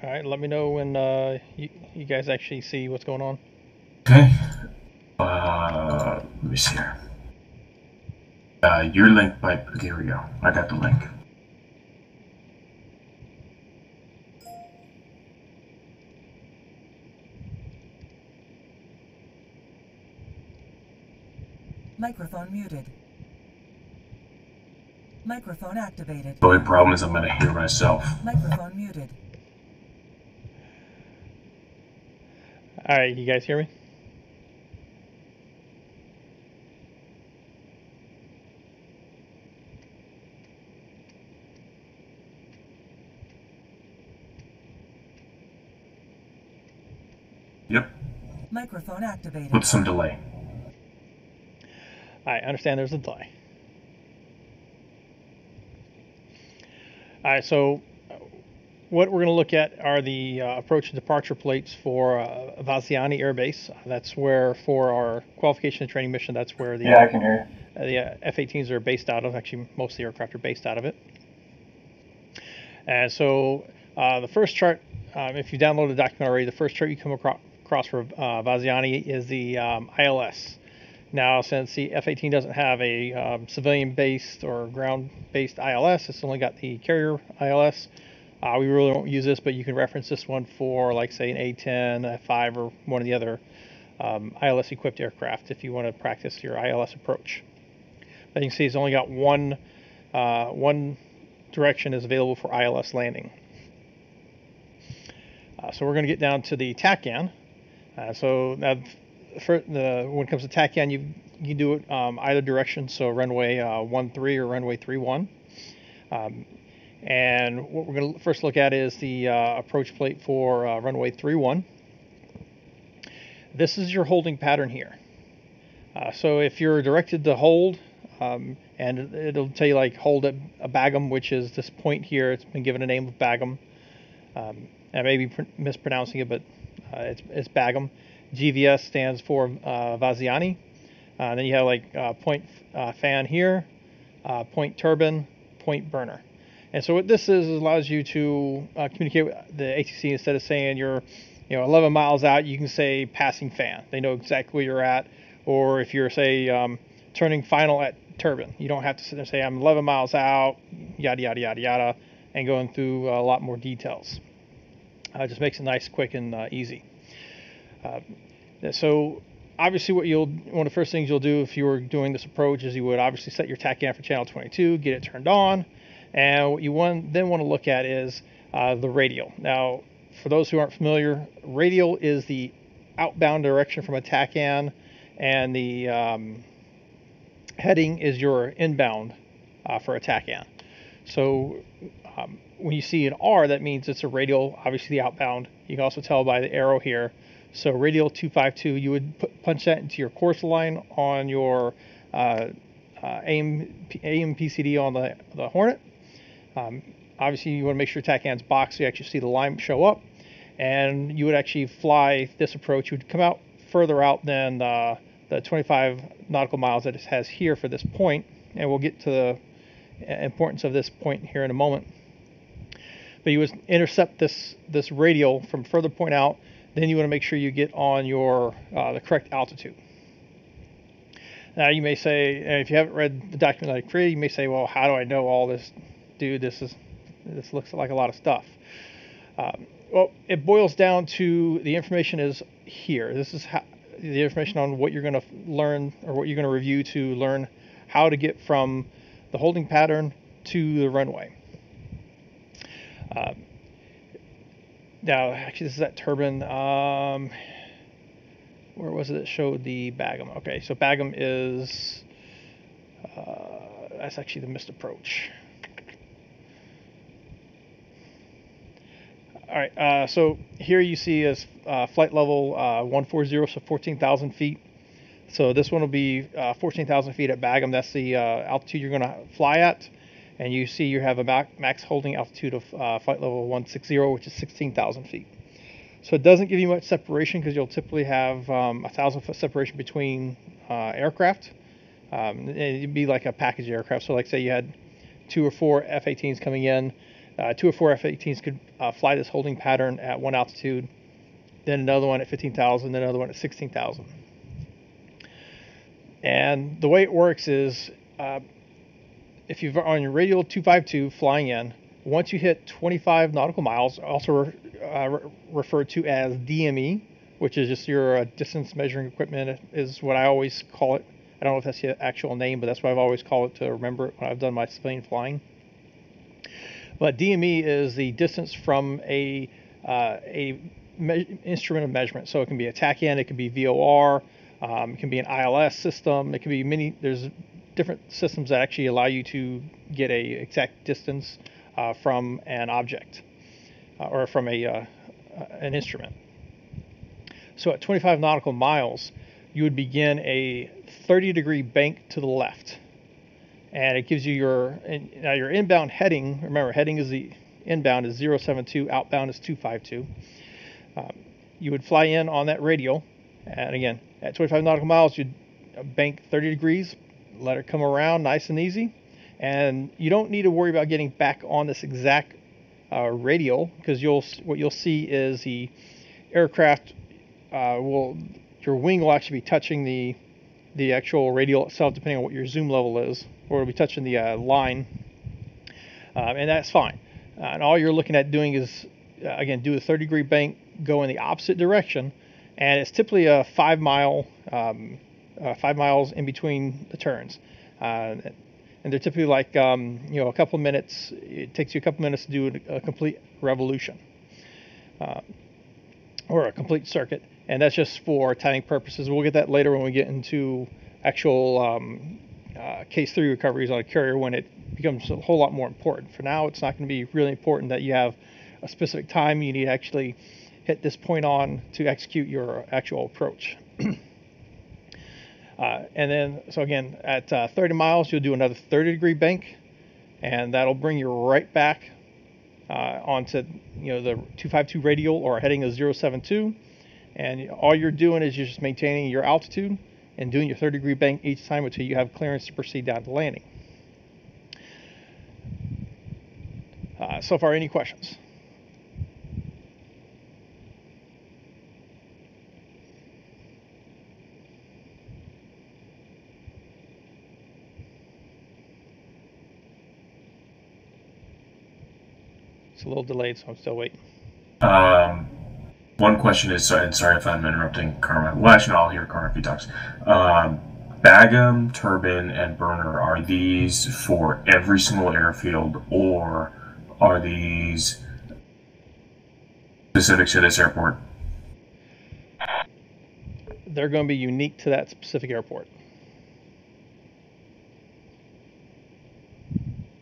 All right, let me know when you guys actually see what's going on. Okay. Let me see here. Your link pipe. Okay, here we go. I got the link. Microphone muted. Microphone activated. The only problem is I'm gonna hear myself. Microphone muted. All right, you guys hear me? Yep. Microphone activated. With some delay. I understand there's a delay. All right, so what we're going to look at are the approach and departure plates for Vaziani Air Base. That's where, for our qualification and training mission, that's where the I can hear the F-18s are based out of. Actually, most of the aircraft are based out of it. And so the first chart, if you download the document already, the first chart you come across for Vaziani is the ILS. Now, since the F-18 doesn't have a civilian-based or ground-based ILS, it's only got the carrier ILS. We really won't use this, but you can reference this one for, like, say, an A-10, F-5, or one of the other ILS-equipped aircraft if you want to practice your ILS approach. But you can see it's only got one direction is available for ILS landing. So we're going to get down to the TACAN. So now, when it comes to TACAN, you can do it either direction, so runway 13 or runway 31. And what we're going to first look at is the approach plate for runway 31. This is your holding pattern here. So if you're directed to hold, and it'll tell you like hold at a Bagum, which is this point here. It's been given a name of Bagum. I may be mispronouncing it, but it's Bagum. GVS stands for Vaziani. Then you have like point fan here, point turbine, point burner. And so what this is allows you to communicate with the ATC. Instead of saying you're 11 miles out, you can say passing fan. They know exactly where you're at. Or if you're, say, turning final at turbine, you don't have to sit there and say I'm 11 miles out, yada yada yada yada, and going through a lot more details. It just makes it nice, quick, and easy. So obviously one of the first things you'll do if you were doing this approach is you would obviously set your TACAN for channel 22, get it turned on, and what you then want to look at is the radial. Now, for those who aren't familiar, radial is the outbound direction from a TACAN, and the heading is your inbound for a TACAN. So when you see an R, that means it's a radial, obviously the outbound. You can also tell by the arrow here. So radial 252, you would punch that into your course line on your AMPCD on the Hornet. Obviously, you want to make sure TACAN's boxed so you actually see the line show up. And you would actually fly this approach. You would come out further out than the 25 nautical miles that it has here for this point. And we'll get to the importance of this point here in a moment. But you would intercept this radial from further point out. Then you want to make sure you get on your the correct altitude. Now you may say, if you haven't read the document that I created, you may say, well, how do I know all this? Dude, this looks like a lot of stuff. Well, it boils down to the information is here. This is the information on what you're going to learn or what you're going to review to learn how to get from the holding pattern to the runway. Now, actually, this is that turbine. Where was it that showed the Bagum? Okay, so Bagum is that's actually the missed approach. All right, so here you see is flight level 140, so 14,000 feet. So this one will be 14,000 feet at Bagum. That's the altitude you're going to fly at. And you see you have a max holding altitude of flight level 160, which is 16,000 feet. So it doesn't give you much separation because you'll typically have 1,000-foot separation between aircraft. It'd be like a package aircraft. So like say you had 2 or 4 F-18s coming in, Two or four F-18s could fly this holding pattern at one altitude, then another one at 15,000, then another one at 16,000. And the way it works is, if you're on your radial 252 flying in, once you hit 25 nautical miles, also referred to as DME, which is just your distance measuring equipment, is what I always call it. I don't know if that's the actual name, but that's what I've always called it to remember it when I've done my civilian flying. But DME is the distance from a instrument of measurement. So it can be a TACAN, it can be VOR, it can be an ILS system, it can be many. There's different systems that actually allow you to get a exact distance from an object or from an instrument. So at 25 nautical miles, you would begin a 30-degree bank to the left, and it gives you your inbound heading. Remember, heading is the inbound is 072, outbound is 252. You would fly in on that radial, and again at 25 nautical miles, you'd bank 30 degrees, let it come around nice and easy, and you don't need to worry about getting back on this exact radial, because what you'll see is the aircraft your wing will actually be touching the actual radial itself, depending on what your zoom level is, or it'll be touching the line, and that's fine. And all you're looking at doing is again do a 30-degree bank, go in the opposite direction, and it's typically a 5 miles in between the turns, and they're typically like a couple of minutes. It takes you a couple minutes to do a complete revolution or a complete circuit, and that's just for timing purposes. We'll get that later when we get into actual case 3 recoveries on a carrier, when it becomes a whole lot more important. For now, it's not going to be really important that you have a specific time you need to actually hit this point on to execute your actual approach. And then, so again, at 30 miles, you'll do another 30-degree bank, and that'll bring you right back onto the 252 radial, or heading of 072. And all you're doing is you're just maintaining your altitude and doing your 30-degree bank each time until you have clearance to proceed down to landing. So far, any questions? It's a little delayed, so I'm still waiting. One question is, and sorry if I'm interrupting Karma. Well, actually, no, I'll hear Karma if he talks. Bagum, turbine, and burner, are these for every single airfield, or are these specific to this airport? They're going to be unique to that specific airport.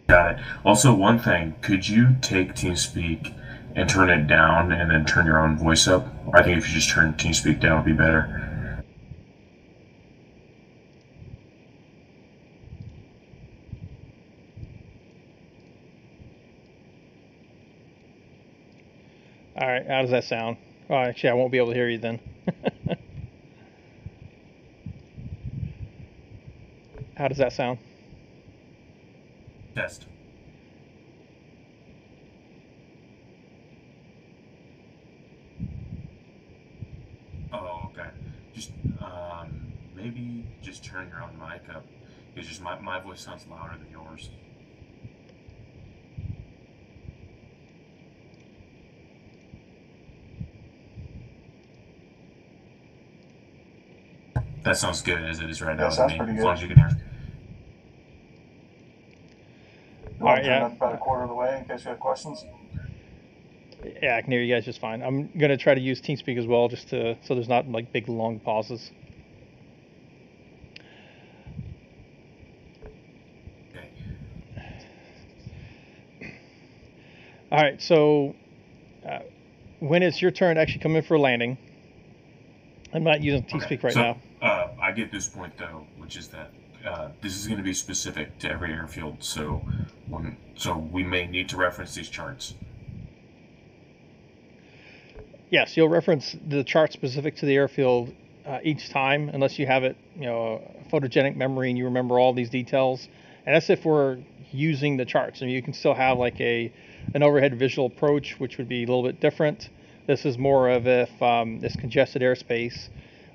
Got it. Also, one thing, could you take TeamSpeak and turn it down and then turn your own voice up? Or I think if you just turn TeamSpeak down, it'd be better. All right, how does that sound? Oh, actually, I won't be able to hear you then. How does that sound? Test. Oh, okay. Just maybe just turn your own mic up. It's just my voice sounds louder than yours. That sounds good as it is right now. Sounds pretty good. As long as you can hear. You want to turn up about a quarter of the way in case you have questions? Yeah, I can hear you guys just fine. I'm going to try to use TeamSpeak as well, just so there's not like big long pauses. Okay. All right, so when it's your turn to actually come in for a landing, I'm not using TeamSpeak right now. I get this point though, which is that this is going to be specific to every airfield, so we may need to reference these charts. Yes, you'll reference the chart specific to the airfield each time, unless you have it, a photogenic memory and you remember all these details. And that's if we're using the charts. I mean, you can still have like an overhead visual approach, which would be a little bit different. This is more of if it's congested airspace,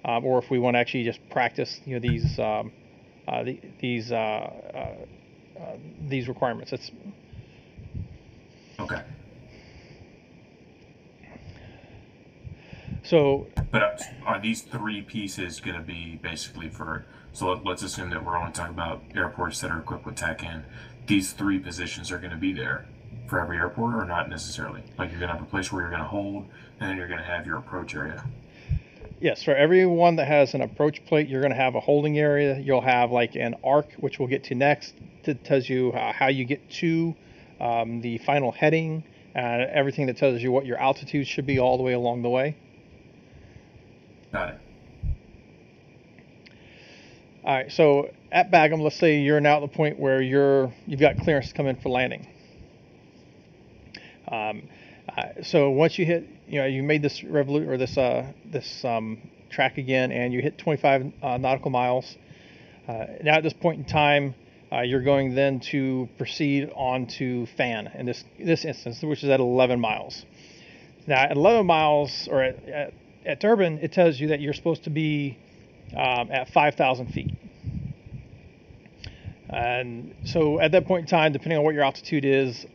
or if we want to actually just practice, these requirements. It's Okay. so. But are these three pieces going to be basically for? So let's assume that we're only talking about airports that are equipped with TACAN. These three positions are going to be there for every airport, or not necessarily? Like you're going to have a place where you're going to hold, and then you're going to have your approach area. Yes, for every one that has an approach plate, you're going to have a holding area. You'll have like an arc, which we'll get to next. That tells you how you get to the final heading, and everything that tells you what your altitude should be all the way along the way. Got it. All right, so at Bagum, let's say you're now at the point where you've got clearance to come in for landing. So once you hit, you made this track again, and you hit 25 nautical miles. Now at this point in time, you're going then to proceed on to FAN in this instance, which is at 11 miles. Now at 11 miles, or at Turbin, it tells you that you're supposed to be at 5,000 feet. And so at that point in time, depending on what your altitude is,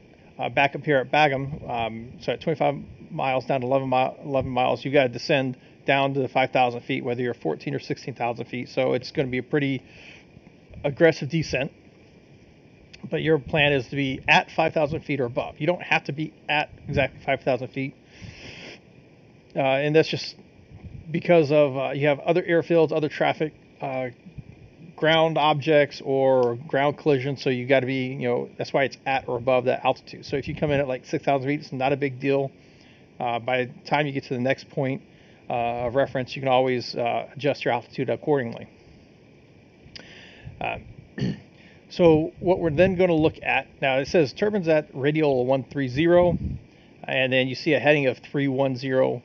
back up here at Bagum, so at 25 miles down to 11 miles, you got to descend down to 5,000 feet, whether you're 14 or 16,000 feet. So it's going to be a pretty aggressive descent. But your plan is to be at 5,000 feet or above. You don't have to be at exactly 5,000 feet. And that's just because of you have other airfields, other traffic, ground objects, or ground collisions. So you got to be, that's why it's at or above that altitude. So if you come in at like 6,000 feet, it's not a big deal. By the time you get to the next point of reference, you can always adjust your altitude accordingly. So what we're then going to look at now, it says turbines at radial 130, and then you see a heading of 310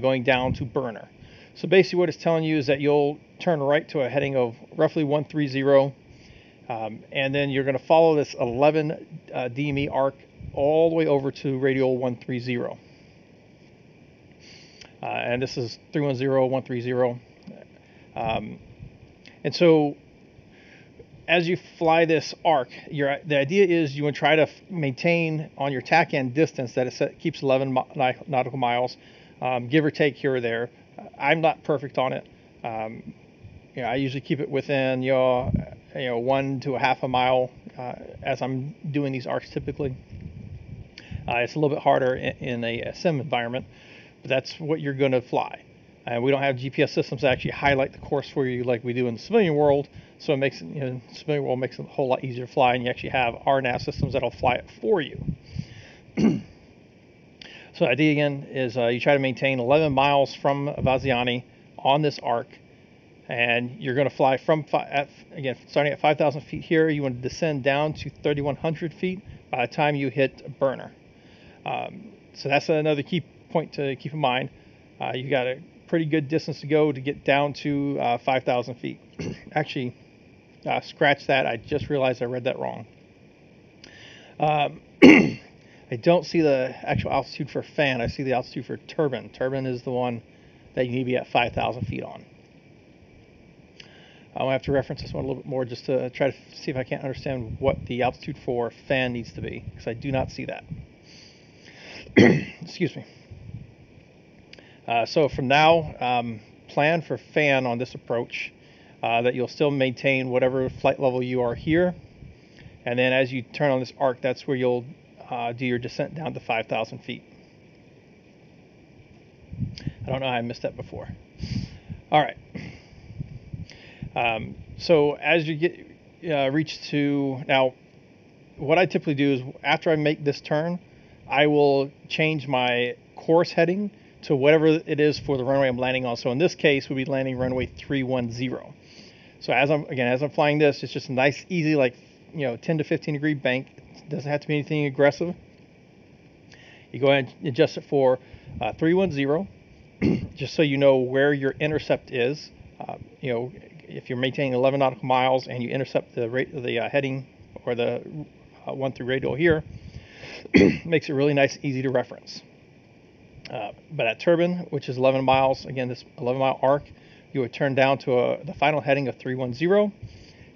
going down to burner. So basically what it's telling you is that you'll turn right to a heading of roughly 130, and then you're going to follow this 11 DME arc all the way over to radial 130. And this is 310, 130. And so as you fly this arc, the idea is you want to try to maintain on your TACAN distance that it keeps 11 nautical miles, give or take here or there. I'm not perfect on it. I usually keep it within 1 to a half a mile as I'm doing these arcs typically. It's a little bit harder in a sim environment, but that's what you're going to fly. And we don't have GPS systems that actually highlight the course for you like we do in the civilian world. So it makes civilian world makes it a whole lot easier to fly, and you actually have RNAV systems that'll fly it for you. So the idea again is you try to maintain 11 miles from Vaziani on this arc, and you're going to fly from starting at 5,000 feet here. You want to descend down to 3,100 feet by the time you hit burner. So that's another key point to keep in mind. You got a pretty good distance to go to get down to 5,000 feet. Actually, scratch that. I just realized I read that wrong. I don't see the actual altitude for FAN. I see the altitude for turbine. Turbine is the one that you need to be at 5,000 feet on. I'll have to reference this one a little bit more just to try to see if I can't understand what the altitude for FAN needs to be, because I do not see that. Excuse me. So from now, plan for FAN on this approach, that you'll still maintain whatever flight level you are here. And then as you turn on this arc, that's where you'll do your descent down to 5,000 feet. I don't know how I missed that before. All right. So as you get reach to now, what I typically do is after I make this turn, I will change my course heading to whatever it is for the runway I'm landing on. So in this case, we'll be landing runway 310. So as I'm flying this, it's just a nice, easy, 10 to 15 degree bank. It doesn't have to be anything aggressive. You go ahead and adjust it for 310, just so you know where your intercept is. If you're maintaining 11 nautical miles and you intercept the heading or the 1-3 radial here, makes it really nice, easy to reference. But at Turbine, which is 11 miles, again, this 11-mile arc, you would turn down to the final heading of 310.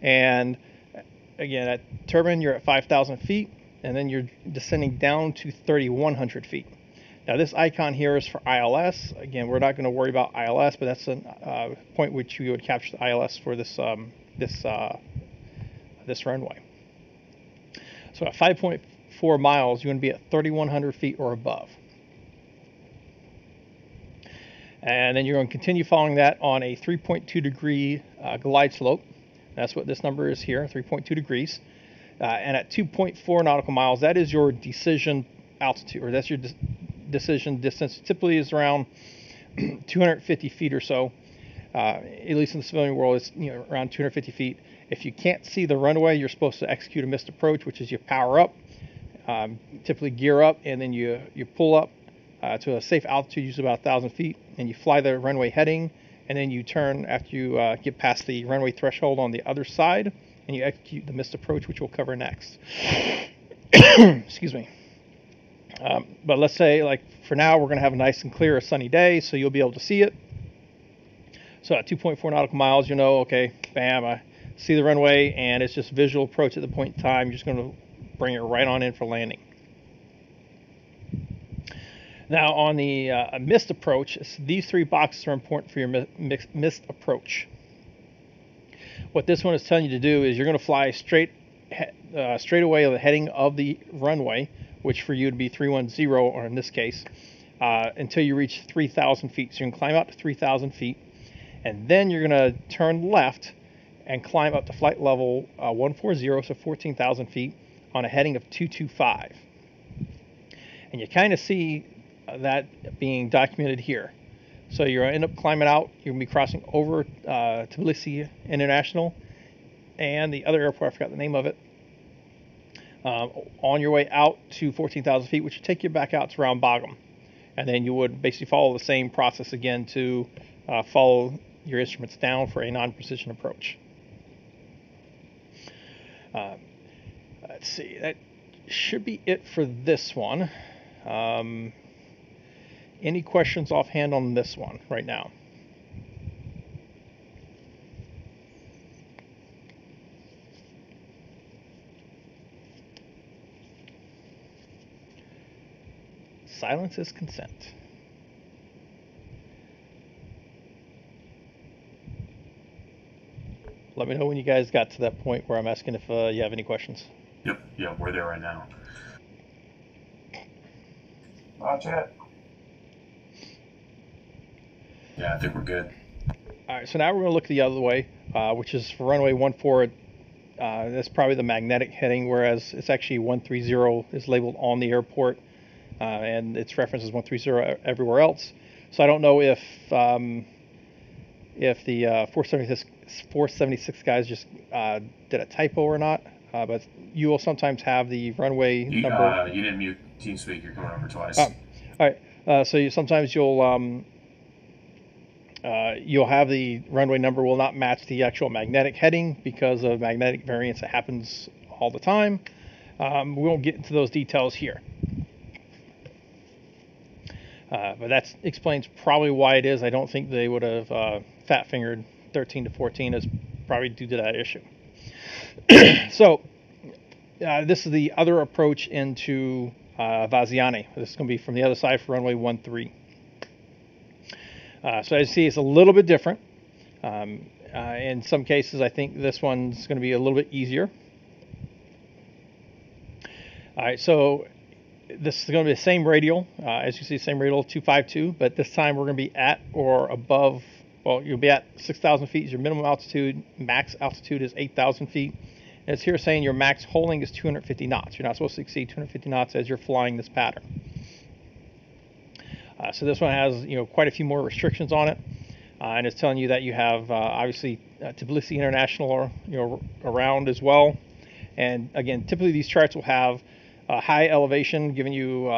And again, at Turbine, you're at 5,000 feet, and then you're descending down to 3,100 feet. Now, this icon here is for ILS. Again, we're not going to worry about ILS, but that's a point which you would capture the ILS for this runway. So at 5.4 miles, you're going to be at 3,100 feet or above. And then you're going to continue following that on a 3.2 degree glide slope. That's what this number is here, 3.2 degrees. And at 2.4 nautical miles, that is your decision altitude, or that's your decision distance. Typically is around 250 feet or so. At least in the civilian world, it's around 250 feet. If you can't see the runway, you're supposed to execute a missed approach, which is you power up, typically gear up, and then you pull up to a safe altitude, usually about 1,000 feet, and you fly the runway heading, and then you turn after you get past the runway threshold on the other side, and you execute the missed approach, which we'll cover next. Excuse me. But let's say, like, for now, we're going to have a nice and clear, sunny day, so you'll be able to see it. So at 2.4 nautical miles, okay, bam, I see the runway, and it's just visual approach at the point in time. You're just going to bring it right on in for landing. Now, on the missed approach, these three boxes are important for your missed approach. What this one is telling you to do is you're going to fly straight away of the heading of the runway, which for you would be 310, or in this case, until you reach 3,000 feet. So you can climb out to 3,000 feet, and then you're going to turn left and climb up to flight level 140, so 14,000 feet, on a heading of 225. And you kind of see that being documented here. So you're going to end up climbing out. You're going to be crossing over Tbilisi International and the other airport, I forgot the name of it, on your way out to 14,000 feet, which would take you back out to Round Bottom. And then you would basically follow the same process again to follow your instruments down for a non-precision approach. Let's see, that should be it for this one. Any questions offhand on this one right now? Silence is consent. Let me know when you guys got to that point where I'm asking if you have any questions. Yep, yeah, we're there right now. Not yet. Yeah, I think we're good. All right, so now we're going to look the other way, which is for runway 14. That's probably the magnetic heading, whereas it's actually 130 is labeled on the airport, and its reference is 130 everywhere else. So I don't know if the 476 guys just did a typo or not, but you will sometimes have the runway number. You didn't mute TeamSpeak. You're going over twice. All right. So sometimes you'll have the runway number will not match the actual magnetic heading because of magnetic variance that happens all the time. We won't get into those details here. But that explains probably why it is. I don't think they would have fat-fingered 13 to 14 is probably due to that issue. So this is the other approach into Vaziane. This is going to be from the other side for runway 13. So as you see, it's a little bit different. In some cases, I think this one's going to be a little bit easier. All right, so this is going to be the same radial. As you see, same radial, 252, but this time we're going to be at or above, well, you'll be at 6,000 feet is your minimum altitude. Max altitude is 8,000 feet. And it's here saying your max holding is 250 knots. You're not supposed to exceed 250 knots as you're flying this pattern. So this one has, quite a few more restrictions on it, and it's telling you that you have obviously Tbilisi International, around as well. And again, typically these charts will have high elevation, giving you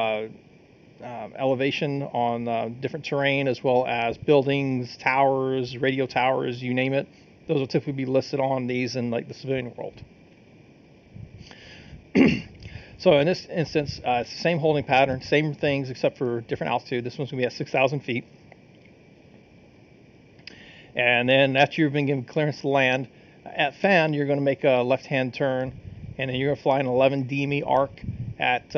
elevation on different terrain, as well as buildings, towers, radio towers, you name it. Those will typically be listed on these in like the civilian world. So in this instance, it's the same holding pattern, same things except for different altitude. This one's going to be at 6,000 feet. And then after you've been given clearance to land, at Fan, you're going to make a left-hand turn, and then you're going to fly an 11 DME arc at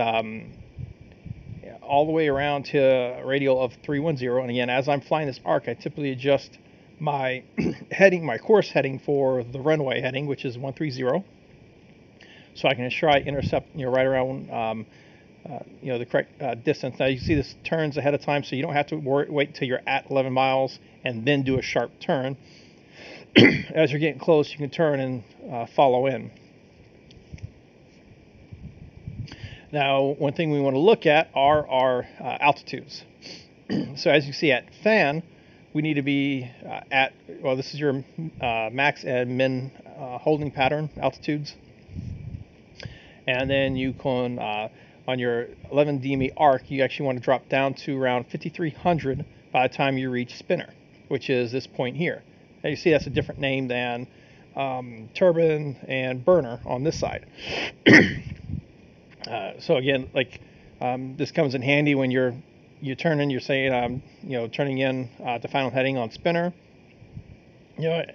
all the way around to a radial of 310. And again, as I'm flying this arc, I typically adjust my heading, my course heading for the runway heading, which is 130. So I can ensure I intercept, right around, the correct distance. Now you see this turns ahead of time, so you don't have to wait until you're at 11 miles and then do a sharp turn. As you're getting close, you can turn and follow in. Now, one thing we want to look at are our altitudes. So as you see at Fan, we need to be this is your max and min holding pattern altitudes. And then you can, on your 11 DME arc, you actually want to drop down to around 5,300 by the time you reach spinner, which is this point here. Now you see that's a different name than turbine and burner on this side. So again, this comes in handy when you're turning. You're saying, turning in to final heading on spinner.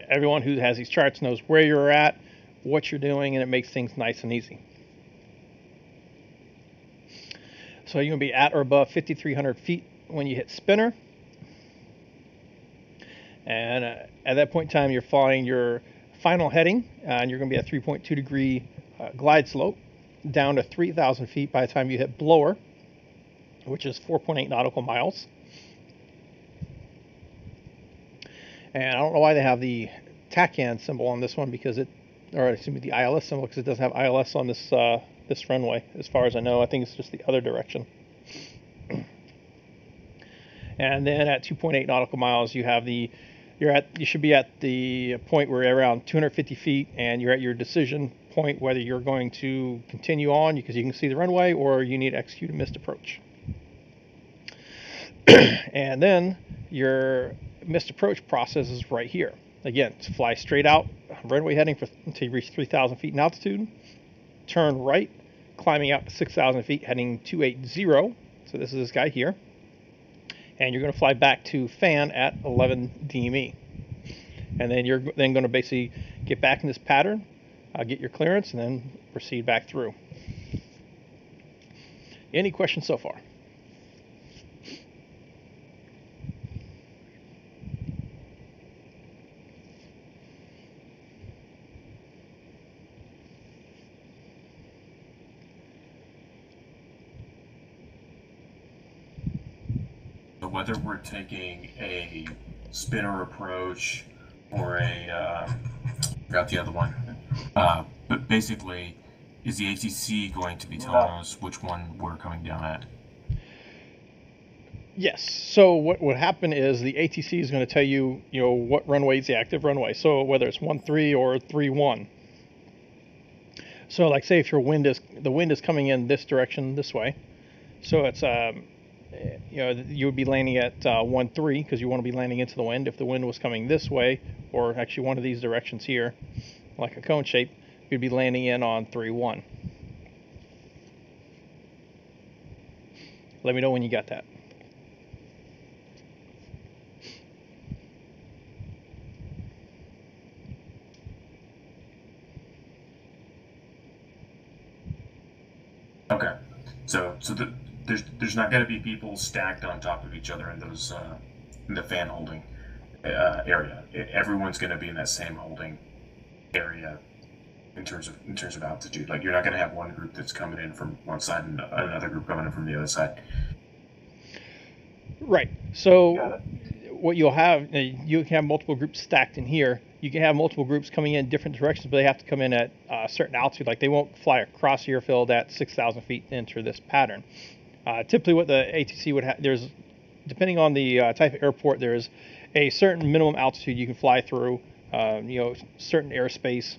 Everyone who has these charts knows where you're at, what you're doing, and it makes things nice and easy. So you're going to be at or above 5,300 feet when you hit spinner. And at that point in time, you're flying your final heading, and you're going to be at 3.2 degree glide slope down to 3,000 feet by the time you hit blower, which is 4.8 nautical miles. And I don't know why they have the TACAN symbol on this one, the ILS symbol, because it doesn't have ILS on this this runway, as far as I know. I think it's just the other direction. And then at 2.8 nautical miles, you should be at the point where you're around 250 feet, and you're at your decision point whether you're going to continue on because you can see the runway, or you need to execute a missed approach. And then your missed approach process is right here. Again, to fly straight out, runway heading until you reach 3,000 feet in altitude. Turn right, climbing out to 6,000 feet, heading 280. So this is this guy here. And you're going to fly back to Fan at 11 DME. And then you're then going to basically get back in this pattern, get your clearance, and then proceed back through. Any questions so far? Whether we're taking a spinner approach or forgot the other one, but basically, is the ATC going to be telling us which one we're coming down at? Yes. So what would happen is the ATC is going to tell you, what runway is the active runway. So whether it's 13 or 31. So like say if the wind is coming in this direction this way, so it's you would be landing at 13 because you want to be landing into the wind. If the wind was coming this way, or actually one of these directions here, like a cone shape, you'd be landing in on 31. Let me know when you got that. Okay, so there's not going to be people stacked on top of each other in those in the fan holding area. Everyone's going to be in that same holding area in terms of altitude. Like you're not going to have one group that's coming in from one side and another group coming in from the other side. Right. So what you'll have, you can have multiple groups stacked in here. You can have multiple groups coming in different directions, but they have to come in at a certain altitude. Like they won't fly across the airfield at 6,000 feet to enter this pattern. Typically what the ATC would have, depending on the type of airport, there's a certain minimum altitude you can fly through, certain airspace.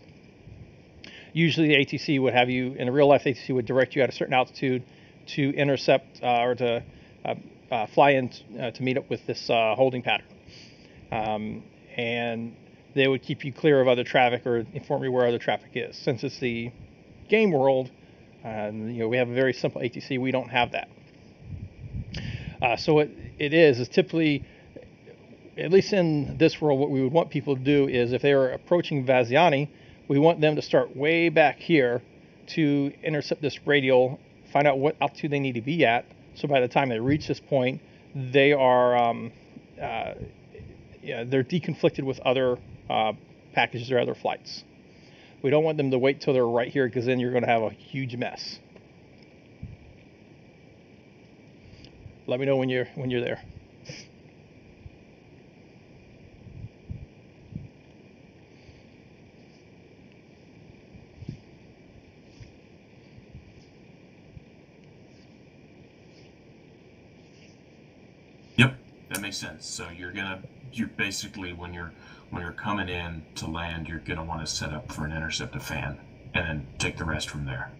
Usually the ATC would have you, in a real life, ATC would direct you at a certain altitude to intercept or to fly in to meet up with this holding pattern. And they would keep you clear of other traffic or inform you where other traffic is. Since it's the game world, And we have a very simple ATC. We don't have that. So what it is typically, at least in this world, what we would want people to do is if they are approaching Vaziani, we want them to start way back here to intercept this radial, find out what altitude they need to be at. So by the time they reach this point, they are they're deconflicted with other packages or other flights. We don't want them to wait till they're right here, because then you're going to have a huge mess. Let me know when you're there. Yep, that makes sense. So you're basically when you're coming in to land, you're gonna want to set up for an intercept a fan, and then take the rest from there.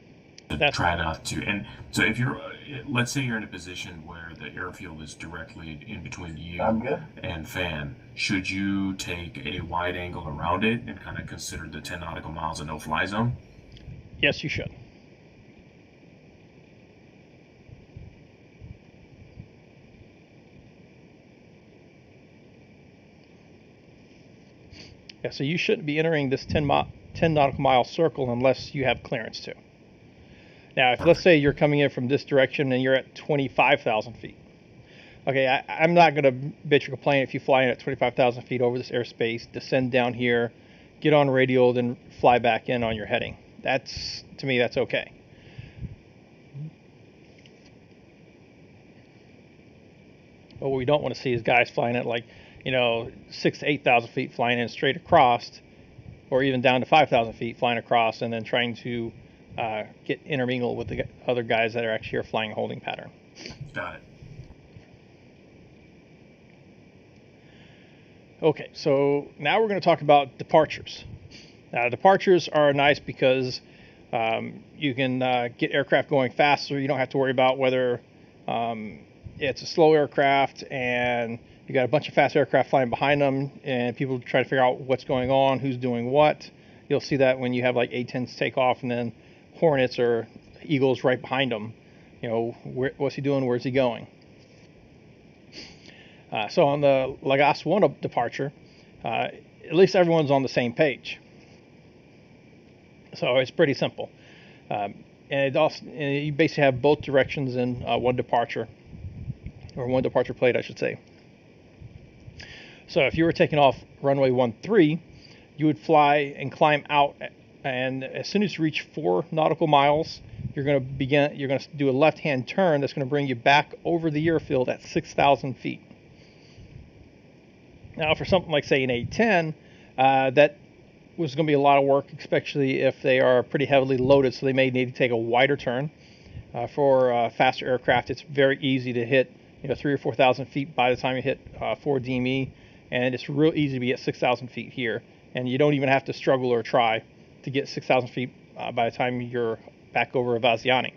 Try not to. And so if you're, let's say you're in a position where the airfield is directly in between you and fan, should you take a wide angle around it and kind of consider the 10 nautical miles of no-fly zone? Yes, you should. Yeah, so you shouldn't be entering this 10 nautical mile circle unless you have clearance to. Now, if let's say you're coming in from this direction and you're at 25,000 feet. Okay, I'm not going to bitch or complain if you fly in at 25,000 feet over this airspace, descend down here, get on radial, then fly back in on your heading. To me, that's okay. But what we don't want to see is guys flying at 6,000 to 8,000 feet flying in straight across, or even down to 5,000 feet flying across, and then trying to get intermingled with the other guys that are actually here flying a holding pattern. Got it. Okay, so now we're going to talk about departures. Now, departures are nice because you can get aircraft going faster. You don't have to worry about whether it's a slow aircraft and you got a bunch of fast aircraft flying behind them, and people try to figure out what's going on, who's doing what. You'll see that when you have A-10s take off and then Hornets or Eagles right behind them. What's he doing? Where's he going? So on the Lagasse 1 departure, at least everyone's on the same page. So it's pretty simple. And you basically have both directions in one departure, or one departure plate, I should say. So if you were taking off runway 13, you would fly and climb out, and as soon as you reach 4 nautical miles, you're going to do a left-hand turn that's going to bring you back over the airfield at 6,000 feet. Now, for something like, say, an A-10, that was going to be a lot of work, especially if they are pretty heavily loaded, so they may need to take a wider turn. For faster aircraft, it's very easy to hit 3,000 or 4,000 feet by the time you hit 4 DME, and it's real easy to be at 6,000 feet here, and you don't even have to struggle or try to get 6,000 feet by the time you're back over Vaziani.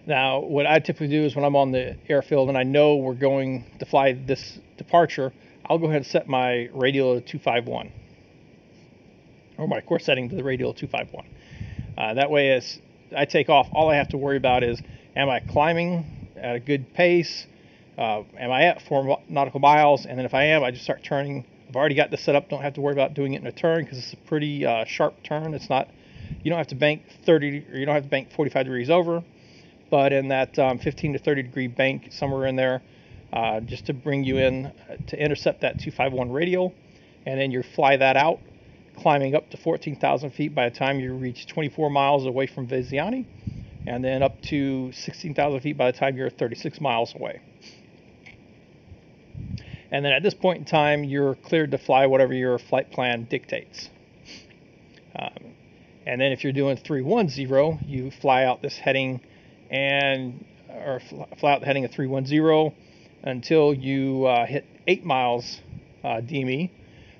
Now, what I typically do is when I'm on the airfield and I know we're going to fly this departure, I'll go ahead and set my radial to 251, or my course setting to the radial 251. That way, as I take off, all I have to worry about is, am I climbing at a good pace? Am I at 4 nautical miles? And then if I am, I just start turning. I've already got this set up. Don't have to worry about doing it in a turn because it's a pretty sharp turn. It's not. You don't have to bank 30, or you don't have to bank 45 degrees over, but in that 15 to 30 degree bank somewhere in there, just to bring you in to intercept that 251 radial, and then you fly that out, climbing up to 14,000 feet by the time you reach 24 miles away from Vaziani, and then up to 16,000 feet by the time you're 36 miles away. And then at this point in time, you're cleared to fly whatever your flight plan dictates. And then if you're doing 310, you fly out this heading or fly out the heading of 310 until you hit 8 miles DME.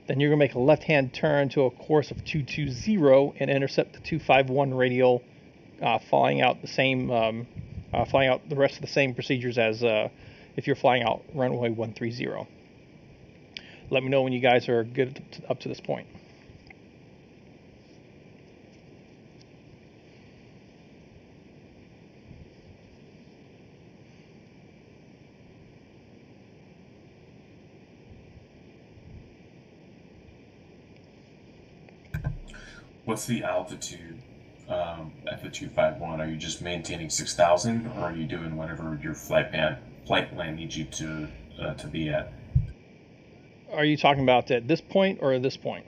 Then you're going to make a left-hand turn to a course of 220 and intercept the 251 radial, flying out the rest of the same procedures as if you're flying out runway 130. Let me know when you guys are good up to this point. What's the altitude at the 251? Are you just maintaining 6,000, or are you doing whatever your flight plan needs you to be at? Are you talking about at this point or at this point?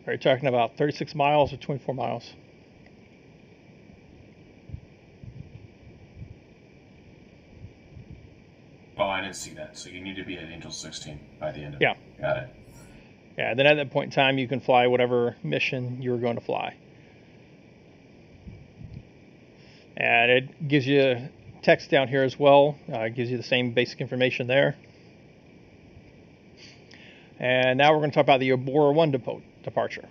Are you talking about 36 miles or 24 miles? Oh, I didn't see that. So you need to be at Angel 16 by the end of Yeah. it. Got it. Yeah, then at that point in time, you can fly whatever mission you're going to fly. And it gives you text down here as well. It gives you the same basic information there. And now we're going to talk about the Abora 1 departure.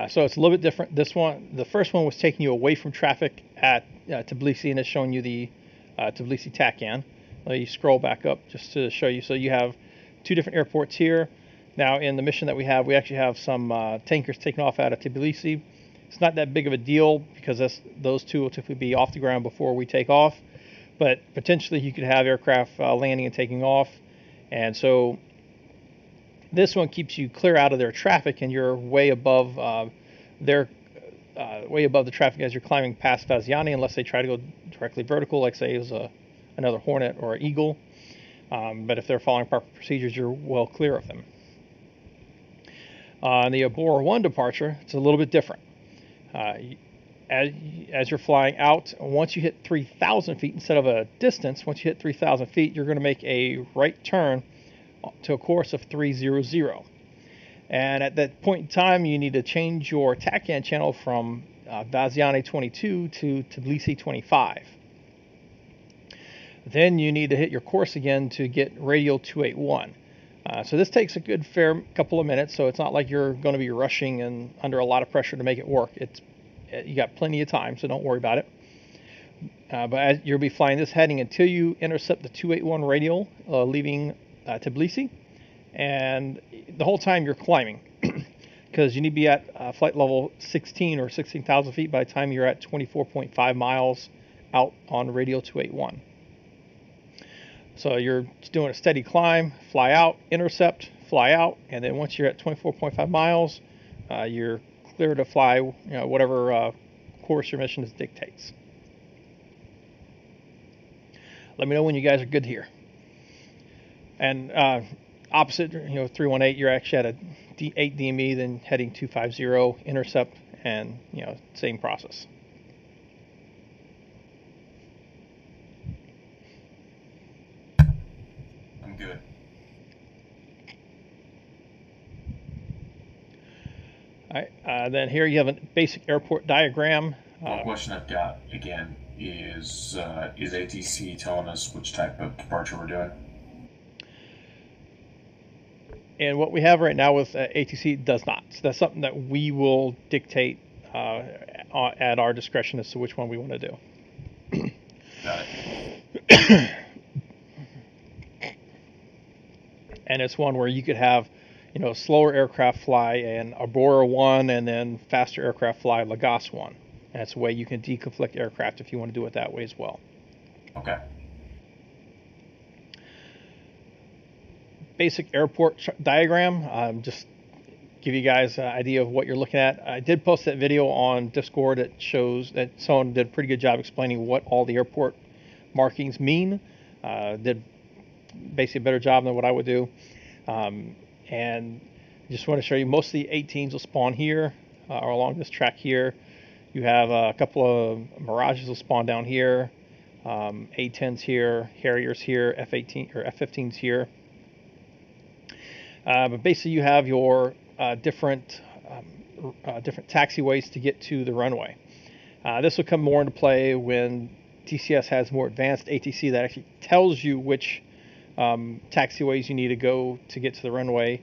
So it's a little bit different. This one, the first one was taking you away from traffic at Tbilisi, and it's showing you the Tbilisi TACAN. Let me scroll back up just to show you. So you have two different airports here. Now in the mission that we actually have some tankers taking off out of Tbilisi. It's not that big of a deal because those two will typically be off the ground before we take off. But potentially you could have aircraft landing and taking off. And so this one keeps you clear out of their traffic, and you're way above the traffic as you're climbing past Vaziani, unless they try to go directly vertical, like say it was another Hornet or an Eagle. But if they're following proper procedures, you're well clear of them. On the Abora 1 departure, it's a little bit different. As you're flying out, once you hit 3,000 feet, instead of a distance, once you hit 3,000 feet, you're going to make a right turn to a course of 300. And at that point in time, you need to change your TACAN channel from Vaziani 22 to Tbilisi 25. Then you need to hit your course again to get radial 281. So this takes a good fair couple of minutes, so it's not like you're going to be rushing and under a lot of pressure to make it work. You got plenty of time, so don't worry about it. But you'll be flying this heading until you intercept the 281 radial, leaving Tbilisi, and the whole time you're climbing, because you need to be at flight level 16 or 16,000 feet by the time you're at 24.5 miles out on radial 281. So you're doing a steady climb, fly out, intercept, fly out, and then once you're at 24.5 miles, you're clear to fly whatever course your mission dictates. Let me know when you guys are good here. And opposite, 318, you're actually at a 8 DME, then heading 250, intercept, and same process. I'm good. All right. Then here you have a basic airport diagram. One question I've got again is ATC telling us which type of departure we're doing? And what we have right now with ATC does not. So that's something that we will dictate at our discretion as to which one we want to do. Got it. And it's one where you could have, slower aircraft fly an Abora 1 and then faster aircraft fly Lagos 1. And that's a way you can deconflict aircraft if you want to do it that way as well. Okay. Basic airport diagram. Just give you guys an idea of what you're looking at. I did post that video on Discord that shows that someone did a pretty good job explaining what all the airport markings mean. Did basically a better job than what I would do. And just want to show you most of the 18s will spawn here or along this track here. You have a couple of Mirages will spawn down here, A-10s here, Harriers here, F-18 or F-15s here. But basically you have your different taxiways to get to the runway. This will come more into play when TCS has more advanced ATC that actually tells you which taxiways you need to go to get to the runway,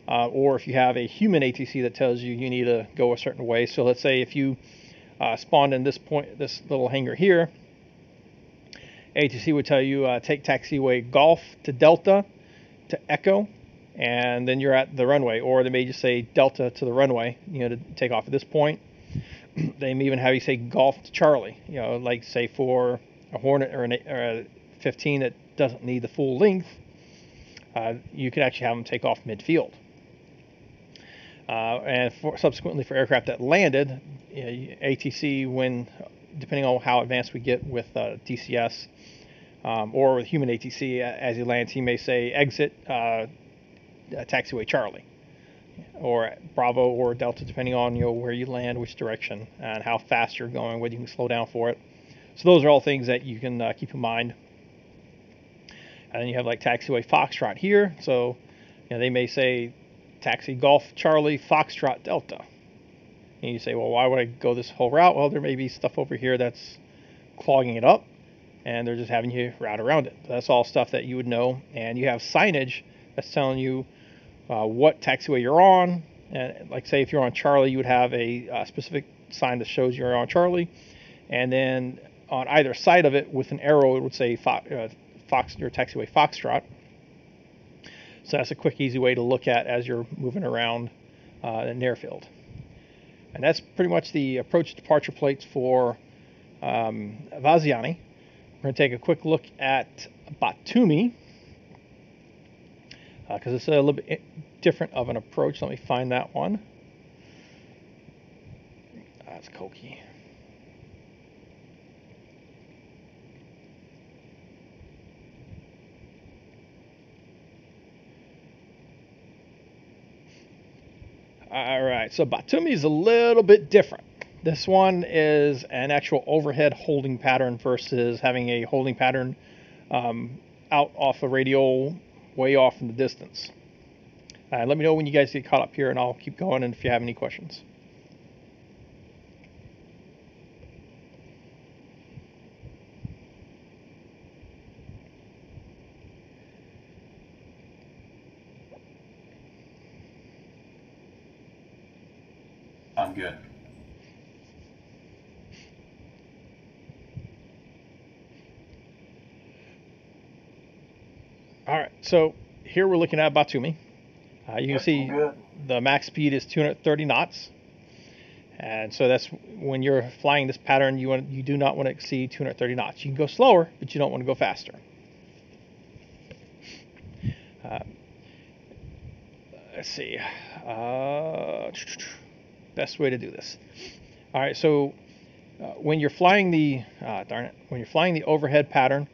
or if you have a human ATC that tells you need to go a certain way. So let's say if you spawned in this little hangar here, ATC would tell you take taxiway Golf to Delta to Echo, and then you're at the runway. Or they may just say Delta to the runway, to take off at this point. They may even have you say Golf to Charlie, like say for a Hornet or a 15 that doesn't need the full length. you can actually have them take off midfield. And subsequently for aircraft that landed, ATC, when depending on how advanced we get with DCS or with human ATC, as he lands, he may say exit taxiway Charlie, or Bravo or Delta, depending on where you land, which direction, and how fast you're going, whether you can slow down for it. So those are all things that you can keep in mind. And then you have like taxiway Foxtrot here. So they may say taxi Golf Charlie Foxtrot Delta. And you say, well, why would I go this whole route? Well, there may be stuff over here that's clogging it up, and they're just having you route around it. So that's all stuff that you would know. And you have signage that's telling you what taxiway you're on. And like say if you're on Charlie, you would have a specific sign that shows you're on Charlie. And then on either side of it with an arrow, it would say your taxiway Foxtrot. So that's a quick, easy way to look at as you're moving around an airfield. And that's pretty much the approach departure plates for Vaziani. We're going to take a quick look at Batumi, because it's a little bit different of an approach. Let me find that one. That's Koki. All right, so Batumi is a little bit different. This one is an actual overhead holding pattern versus having a holding pattern out off the radial, way off in the distance. Let me know when you guys get caught up here, and I'll keep going, and if you have any questions. I'm good. All right, so here we're looking at Batumi. You can see the max speed is 230 knots. And so that's when you're flying this pattern, you do not want to exceed 230 knots. You can go slower, but you don't want to go faster. Let's see. Best way to do this. All right, so when you're flying the when you're flying the overhead pattern,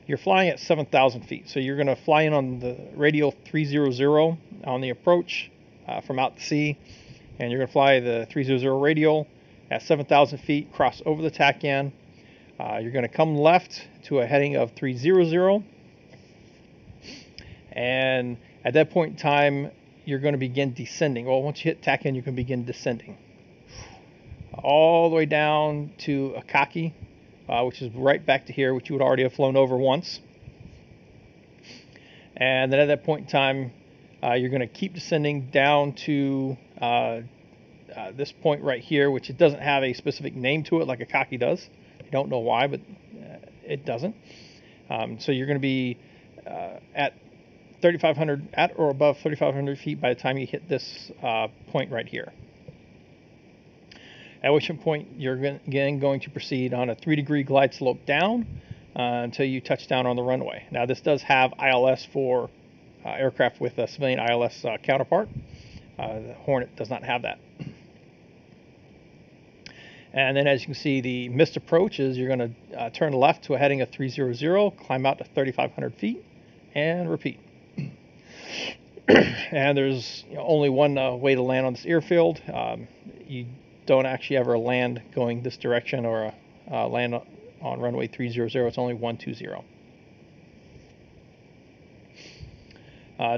you're flying at 7,000 feet. So you're going to fly in on the radial 300 on the approach from out to sea, and you're going to fly the 300 radial at 7,000 feet, cross over the TACAN. You're going to come left to a heading of 300, and at that point in time, you're going to begin descending. Well, once you hit TACAN, you can begin descending all the way down to Akaki, which is right back to here, which you would already have flown over once. And then at that point in time, you're going to keep descending down to this point right here, which it doesn't have a specific name to it like Akaki does. I don't know why, but it doesn't. So you're going to be at 3,500, at or above 3,500 feet by the time you hit this point right here. At which point you're again going to proceed on a 3-degree glide slope down until you touch down on the runway. Now this does have ILS for aircraft with a civilian ILS counterpart. The Hornet does not have that. And then as you can see, the missed approach is you're going to turn left to a heading of 300, climb out to 3,500 feet, and repeat. And there's only one way to land on this airfield. You don't actually ever land going this direction or land on runway 300. It's only 120.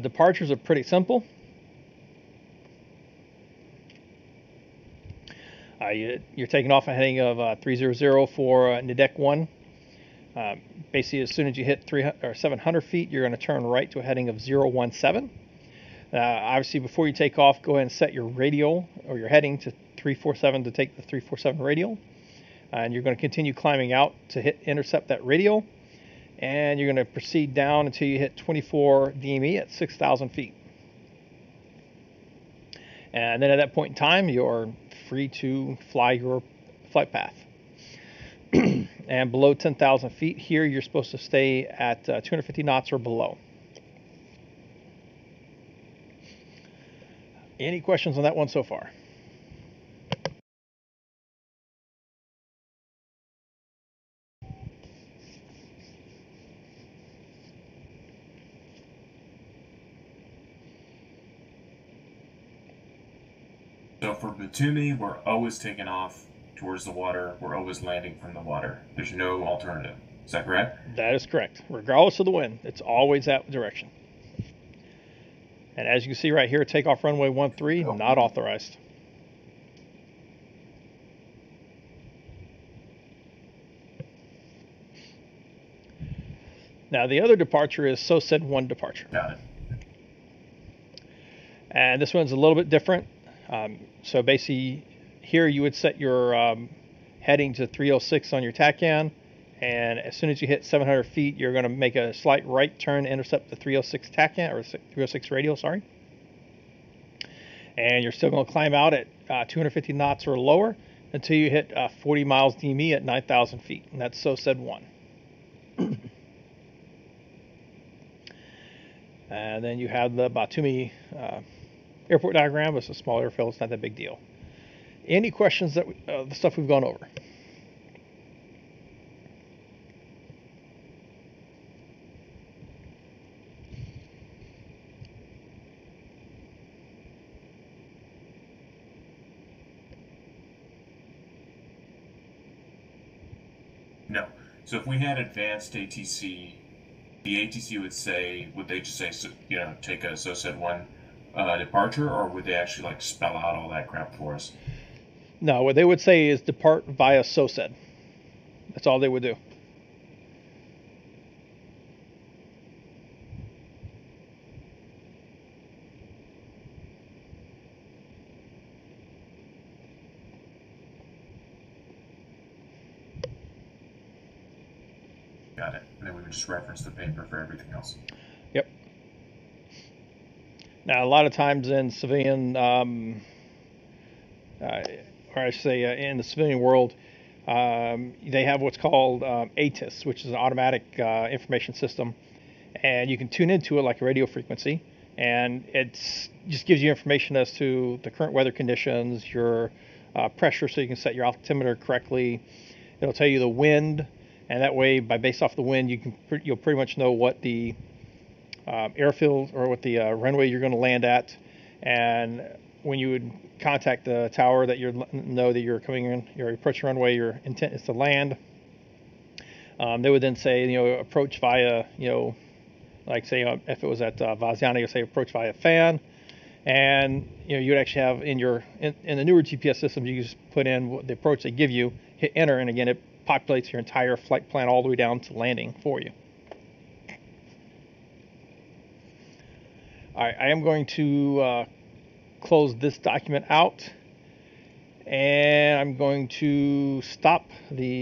Departures are pretty simple. You're taking off a heading of 300 for Nidec 1. Basically, as soon as you hit 700 feet, you're going to turn right to a heading of 017. Obviously, before you take off, go ahead and set your radial or your heading to 347 to take the 347 radial. And you're going to continue climbing out to intercept that radial. And you're going to proceed down until you hit 24 DME at 6,000 feet. And then at that point in time, you're free to fly your flight path. And below 10,000 feet here, you're supposed to stay at 250 knots or below. Any questions on that one so far? So for Batumi, we're always taking off towards the water. We're always landing from the water. There's no alternative. Is that correct? That is correct. Regardless of the wind, it's always that direction. And as you can see right here, takeoff runway 13, not authorized. Now the other departure is SOSED 1 departure. Got it. And this one's a little bit different. So basically here you would set your heading to 306 on your TACAN, and as soon as you hit 700 feet, you're going to make a slight right turn to intercept the 306 TACAN, or 306 radial, sorry. And you're still going to climb out at 250 knots or lower until you hit 40 miles DME at 9,000 feet, and that's SOSED 1. And then you have the Batumi airport diagram. It's a small airfield. It's not that big deal. Any questions that the stuff we've gone over? No. So if we had advanced ATC, the ATC would they just say, take a SOSED 1 departure, or would they actually like spell out all that crap for us? No, what they would say is depart via SOSED. That's all they would do. Got it. And then we would just reference the paper for everything else. Yep. Now, a lot of times in civilian, or I should say in the civilian world, they have what's called ATIS, which is an automatic information system. And you can tune into it like a radio frequency. And it just gives you information as to the current weather conditions, your pressure, so you can set your altimeter correctly. It'll tell you the wind. And that way, based off the wind, you'll pretty much know what the airfield or what the runway you're going to land at. And when you would contact the tower that you know that you're coming in, you're approaching runway, your intent is to land. They would then say, approach via, like say if it was at Vaziana, you'd say approach via fan. And you'd actually have in the newer GPS systems, you just put in the approach they give you, hit enter, and again it populates your entire flight plan all the way down to landing for you. All right, I am going to close this document out, and I'm going to stop the